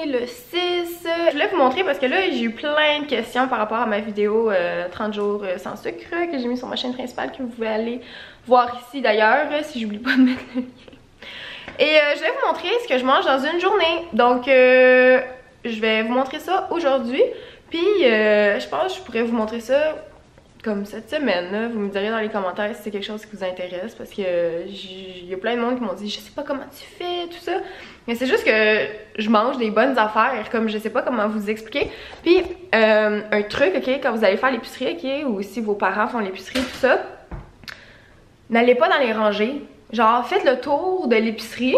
est le 6. Je voulais vous montrer parce que là j'ai eu plein de questions par rapport à ma vidéo 30 jours sans sucre que j'ai mis sur ma chaîne principale, que vous pouvez aller voir ici d'ailleurs si j'oublie pas de mettre le lien. Et je vais vous montrer ce que je mange dans une journée. Donc je vais vous montrer ça aujourd'hui. Puis je pense que je pourrais vous montrer ça comme cette semaine, là. Vous me direz dans les commentaires si c'est quelque chose qui vous intéresse, parce que il y a plein de monde qui m'ont dit je sais pas comment tu fais, tout ça. Mais c'est juste que je mange des bonnes affaires, comme je sais pas comment vous expliquer. Puis un truc, ok, quand vous allez faire l'épicerie, ok, ou si vos parents font l'épicerie, tout ça, n'allez pas dans les rangées. Genre faites le tour de l'épicerie,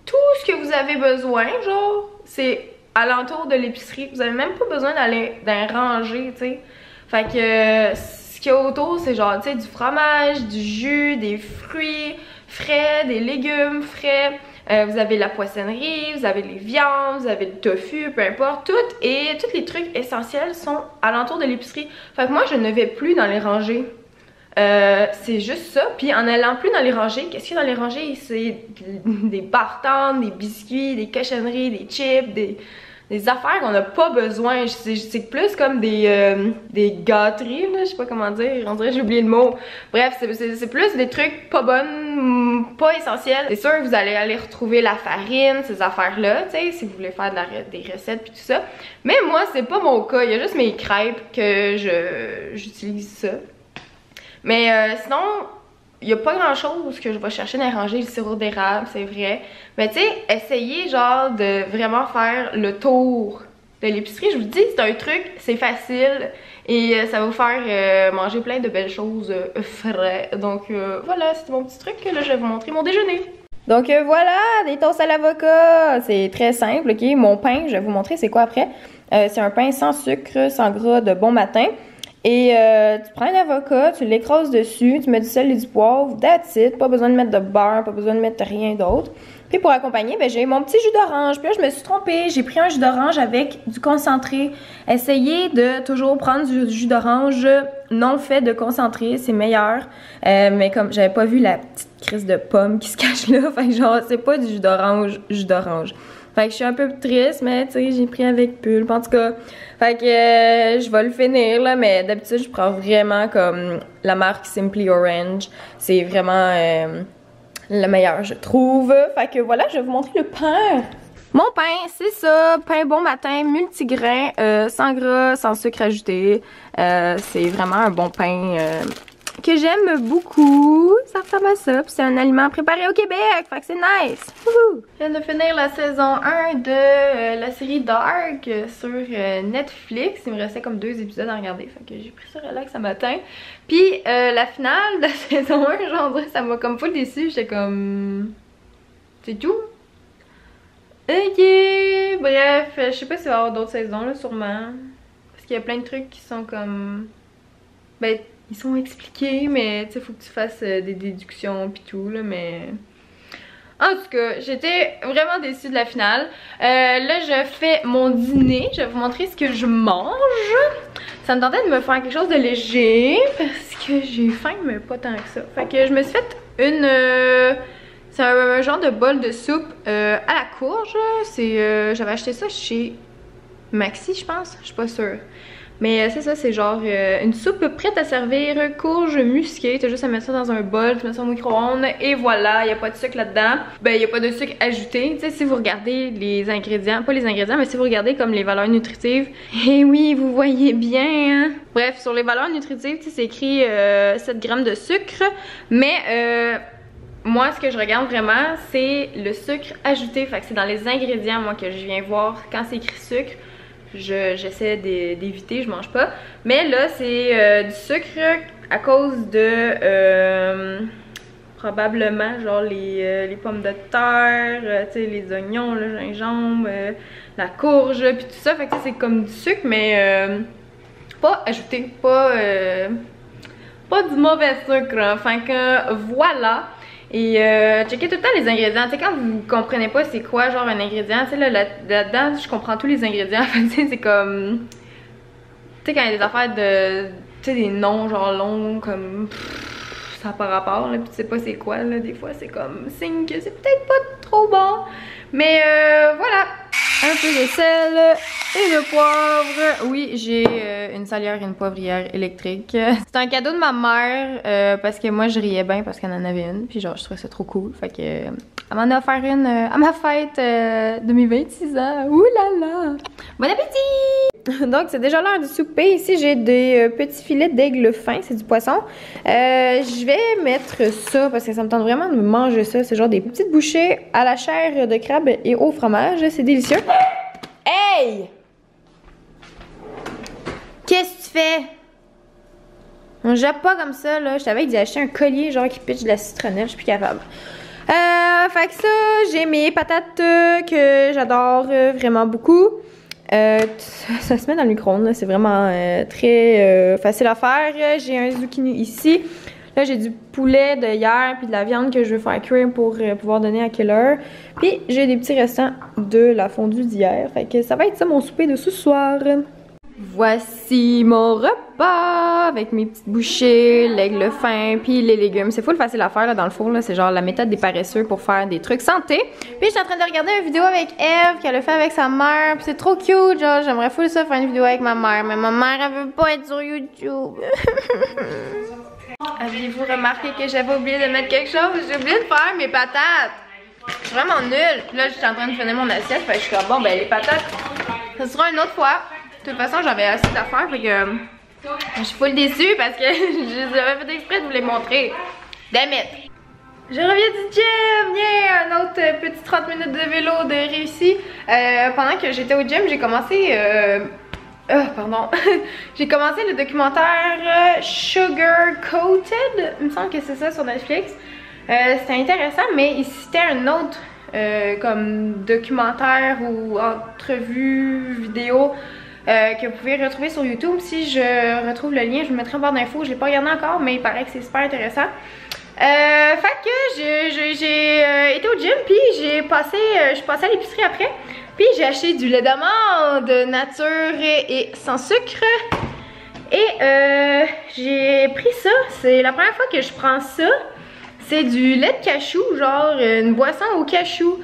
tout ce que vous avez besoin, genre c'est alentour de l'épicerie. Vous avez même pas besoin d'aller dans les rangées, tu sais. Fait que ce qu'il y a autour, c'est genre, tu sais, du fromage, du jus, des fruits frais, des légumes frais. Vous avez la poissonnerie, vous avez les viandes, vous avez le tofu, peu importe, tout. Et tous les trucs essentiels sont alentour de l'épicerie. Fait que moi, je ne vais plus dans les rangées. C'est juste ça. Puis en allant plus dans les rangées, qu'est-ce qu'il y a dans les rangées? C'est des barres-tendres, des biscuits, des cochonneries, des chips, des affaires qu'on n'a pas besoin. C'est plus comme des gâteries, là, je sais pas comment dire, on dirait que j'ai oublié le mot. Bref, c'est plus des trucs pas bonnes, pas essentiels. C'est sûr que vous allez aller retrouver la farine, ces affaires-là, tu sais, si vous voulez faire des recettes puis tout ça. Mais moi, c'est pas mon cas, il y a juste mes crêpes que j'utilise ça. Mais sinon, il n'y a pas grand chose que je vais chercher dans les rangées, le sirop d'érable, c'est vrai. Mais tu sais, essayez genre de vraiment faire le tour de l'épicerie. Je vous dis, c'est un truc, c'est facile et ça va vous faire manger plein de belles choses frais. Donc voilà, c'est mon petit truc. Là, je vais vous montrer mon déjeuner. Donc voilà, des toasts à l'avocat. C'est très simple, ok. Mon pain, je vais vous montrer c'est quoi après. C'est un pain sans sucre, sans gras de bon matin. Et tu prends un avocat, tu l'écrases dessus, tu mets du sel et du poivre, that's it, pas besoin de mettre de beurre, pas besoin de mettre rien d'autre. Puis pour accompagner, ben, j'ai mon petit jus d'orange. Puis là, je me suis trompée, j'ai pris un jus d'orange avec du concentré. Essayez de toujours prendre du jus d'orange non fait de concentré, c'est meilleur. Mais comme j'avais pas vu la petite crise de pomme qui se cache là, fait que genre, c'est pas du jus d'orange, jus d'orange. Fait que je suis un peu triste, mais tu sais, j'ai pris avec pulpe. En tout cas, fait que je vais le finir là, mais d'habitude, je prends vraiment comme la marque Simply Orange. C'est vraiment le meilleur, je trouve. Fait que voilà, je vais vous montrer le pain. Mon pain, c'est ça, pain bon matin, multigrain, sans gras, sans sucre ajouté. C'est vraiment un bon pain que j'aime beaucoup. Ça ressemble à ça. C'est un aliment préparé au Québec. Fait que c'est nice. Wouhou! Je viens de finir la saison 1 de la série Dark sur Netflix. Il me restait comme 2 épisodes à regarder. Fait que j'ai pris ça relax ce matin. Puis la finale de la saison 1, genre, ça m'a comme full déçue. J'étais comme... C'est tout? Ok! Bref, je sais pas s'il va y avoir d'autres saisons là, sûrement. Parce qu'il y a plein de trucs qui sont comme... Ben... Ils sont expliqués, mais tu sais, faut que tu fasses des déductions pis tout, là, mais... En tout cas, j'étais vraiment déçue de la finale. Là, je fais mon dîner. Je vais vous montrer ce que je mange. Ça me tentait de me faire quelque chose de léger, parce que j'ai faim, mais pas tant que ça. Fait que je me suis fait une... c'est un genre de bol de soupe à la courge. J'avais acheté ça chez Maxi, je pense. Je suis pas sûre. Mais c'est ça, c'est genre une soupe prête à servir, courge musquée. T'as juste à mettre ça dans un bol, tu mets ça au micro-ondes et voilà, il n'y a pas de sucre là-dedans. Ben, il n'y a pas de sucre ajouté. Tu sais, si vous regardez les ingrédients, pas les ingrédients, mais si vous regardez comme les valeurs nutritives, et oui, vous voyez bien, hein? Bref, sur les valeurs nutritives, tu sais, c'est écrit 7 grammes de sucre, mais moi, ce que je regarde vraiment, c'est le sucre ajouté. Fait que c'est dans les ingrédients, moi, que je viens voir quand c'est écrit sucre. J'essaie d'éviter, je mange pas. Mais là, c'est du sucre à cause de probablement genre les pommes de terre, tu sais, les oignons, le gingembre, la courge, puis tout ça. Fait que c'est comme du sucre, mais pas ajouté, pas du mauvais sucre. Hein. Fait que voilà. Et checkez tout le temps les ingrédients. Tu sais, quand vous comprenez pas c'est quoi genre un ingrédient, tu sais, là-dedans, je comprends tous les ingrédients. Tu sais, c'est comme... Tu sais, quand il y a des affaires de... Tu sais, des noms genre longs, comme... ça n'a pas rapport, là, puis tu sais pas c'est quoi, là, des fois, c'est comme signe que c'est peut-être pas trop bon. Mais voilà. un peu de sel et de poivre. Oui, j'ai une salière et une poivrière électrique. C'est un cadeau de ma mère parce que moi je riais bien parce qu'elle en avait une. Puis genre je trouvais ça trop cool. Fait que elle m'en a offert une à ma fête de mes 26 ans. Ouh là là! Bon appétit! Donc c'est déjà l'heure du souper. Ici j'ai des petits filets d'aigle fin, c'est du poisson. Je vais mettre ça parce que ça me tente vraiment de manger ça. C'est genre des petites bouchées à la chair de crabe et au fromage. C'est délicieux. Hey! Qu'est-ce que tu fais? On jappe pas comme ça là. Je t'avais dit d'acheter un collier genre qui pitche de la citronnelle. Je suis plus capable. Fait que ça, j'ai mes patates que j'adore vraiment beaucoup. Ça se met dans le micro-ondes, c'est vraiment très facile à faire. J'ai un zucchini ici. Là, j'ai du poulet de hier puis de la viande que je veux faire cuire pour pouvoir donner à Keller. Puis j'ai des petits restants de la fondue d'hier. Fait que ça va être ça mon souper de ce soir. Voici mon repas avec mes petites bouchées, l'aigle fin, puis les légumes. C'est full facile à faire là, dans le four. C'est genre la méthode des paresseux pour faire des trucs santé. Puis je suis en train de regarder une vidéo avec Eve qu'elle a fait avec sa mère. Puis c'est trop cute. Genre j'aimerais full ça faire une vidéo avec ma mère. Mais ma mère elle veut pas être sur YouTube. Aviez-vous remarqué que j'avais oublié de mettre quelque chose? J'ai oublié de faire mes patates. Je suis vraiment nulle. Là je suis en train de finir mon assiette. Fait que je suis comme bon ben les patates, ça sera une autre fois. De toute façon, j'avais assez d'affaires, fait que je suis full déçue parce que j'avais fait exprès de vous les montrer. Damn it! Je reviens du gym! Yeah! Un autre petit 30 minutes de vélo de réussi. Pendant que j'étais au gym, j'ai commencé... pardon. J'ai commencé le documentaire Sugar Coated. Il me semble que c'est ça sur Netflix. C'était intéressant, mais il citait un autre comme documentaire ou entrevue vidéo que vous pouvez retrouver sur YouTube. Si je retrouve le lien, je vous mettrai en barre d'infos. Je l'ai pas regardé encore, mais il paraît que c'est super intéressant. Fait que j'ai été au gym, puis je suis passée à l'épicerie après. Puis j'ai acheté du lait d'amande nature et sans sucre. Et j'ai pris ça. C'est la première fois que je prends ça. C'est du lait de cachou, genre une boisson au cachou.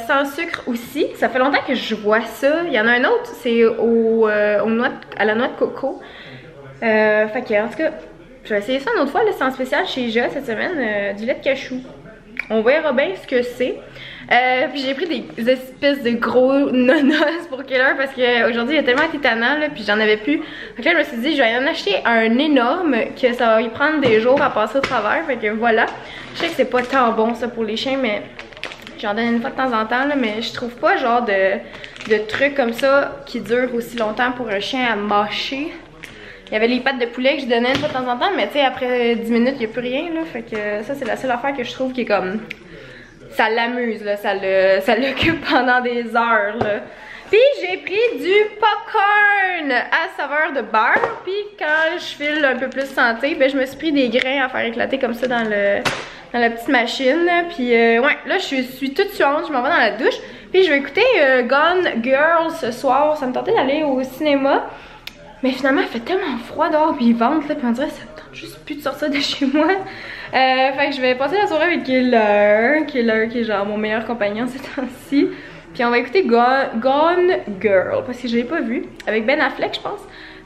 Sans sucre aussi. Ça fait longtemps que je vois ça. Il y en a un autre, c'est à la noix de coco. Fait que, en tout cas, je vais essayer ça une autre fois. C'est en spécial chez Ja cette semaine, du lait de cachou. On verra bien ce que c'est. Puis j'ai pris des espèces de gros nonos pour Keller parce qu'aujourd'hui il a tellement été tannant là, puis j'en avais plus. Donc là je me suis dit je vais en acheter un énorme que ça va y prendre des jours à passer au travers. Fait que voilà. Je sais que c'est pas tant bon ça pour les chiens, mais j'en donne une fois de temps en temps là, mais je trouve pas genre de trucs comme ça qui durent aussi longtemps pour un chien à mâcher. Il y avait les pattes de poulet que je donnais une fois de temps en temps, mais tu sais après 10 minutes il n'y a plus rien là. Fait que ça c'est la seule affaire que je trouve qui est comme... Ça l'amuse là, ça l'occupe pendant des heures là. Puis j'ai pris du popcorn à saveur de beurre. Puis quand je file un peu plus santé, ben je me suis pris des grains à faire éclater comme ça dans la petite machine. Puis ouais, là je suis toute suante, je m'en vais dans la douche. Puis je vais écouter Gone Girl ce soir. Ça me tentait d'aller au cinéma. Mais finalement il fait tellement froid dehors puis il vente là. Puis on dirait que ça me tente juste plus de sortir de chez moi. Fait que je vais passer la soirée avec Keller qui est genre mon meilleur compagnon ces temps-ci. Puis on va écouter Gone Girl parce que je l'ai pas vu, avec Ben Affleck je pense.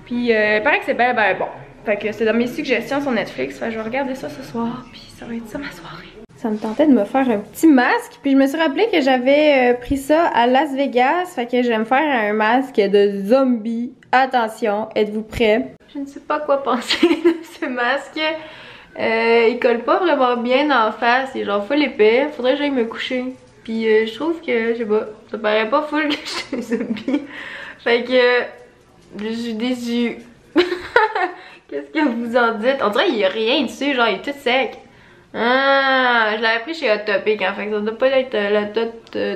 Puis il paraît que c'est ben bon. Fait que c'est dans mes suggestions sur Netflix. Fait que je vais regarder ça ce soir, puis ça va être ça ma soirée. Ça me tentait de me faire un petit masque, puis je me suis rappelé que j'avais pris ça à Las Vegas. Fait que je vais me faire un masque de zombie. Attention, êtes-vous prêts? Je ne sais pas quoi penser de ce masque. Il colle pas vraiment bien en face, il est genre full épais. Faudrait que j'aille me coucher. Puis je trouve que, je sais pas, ça paraît pas full que je suis un zombie. Fait que je suis déçue. Qu'est-ce que vous en dites? On dirait qu'il y a rien dessus, genre il est tout sec. Ah, je l'avais pris chez Hot Topic, hein, fait que ça doit pas être la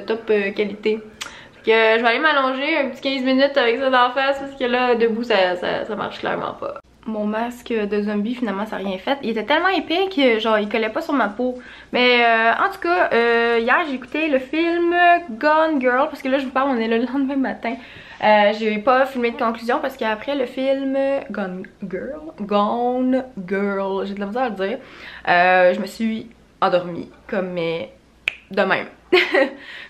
top qualité. Fait que je vais aller m'allonger un petit 15 minutes avec ça d'en face parce que là, debout, ça marche clairement pas. Mon masque de zombie finalement ça n'a rien fait. Il était tellement épais que genre il collait pas sur ma peau. Mais en tout cas hier j'ai écouté le film Gone Girl parce que là je vous parle on est le lendemain matin. J'ai pas filmé de conclusion parce qu'après le film Gone Girl, j'ai de la misère à le dire. Je me suis endormie comme mais de même.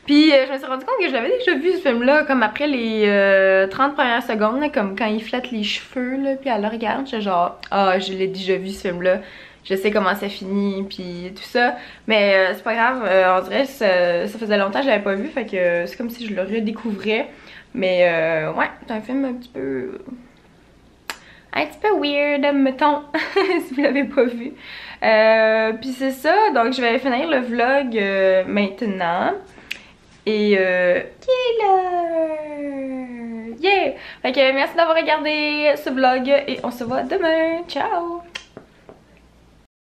Puis je me suis rendu compte que je l'avais déjà vu ce film-là, comme après les 30 premières secondes, là, comme quand il flatte les cheveux, là, puis elle le regarde, je genre, ah, je l'ai déjà vu ce film-là, je sais comment ça finit, puis tout ça. Mais c'est pas grave, on dirait que ça faisait longtemps que je l'avais pas vu, fait que c'est comme si je le redécouvrais. Mais ouais, c'est un film un petit peu weird, mettons, si vous l'avez pas vu. Puis c'est ça, donc je vais finir le vlog maintenant. Et killer! Yeah! Fait que merci d'avoir regardé ce vlog et on se voit demain. Ciao!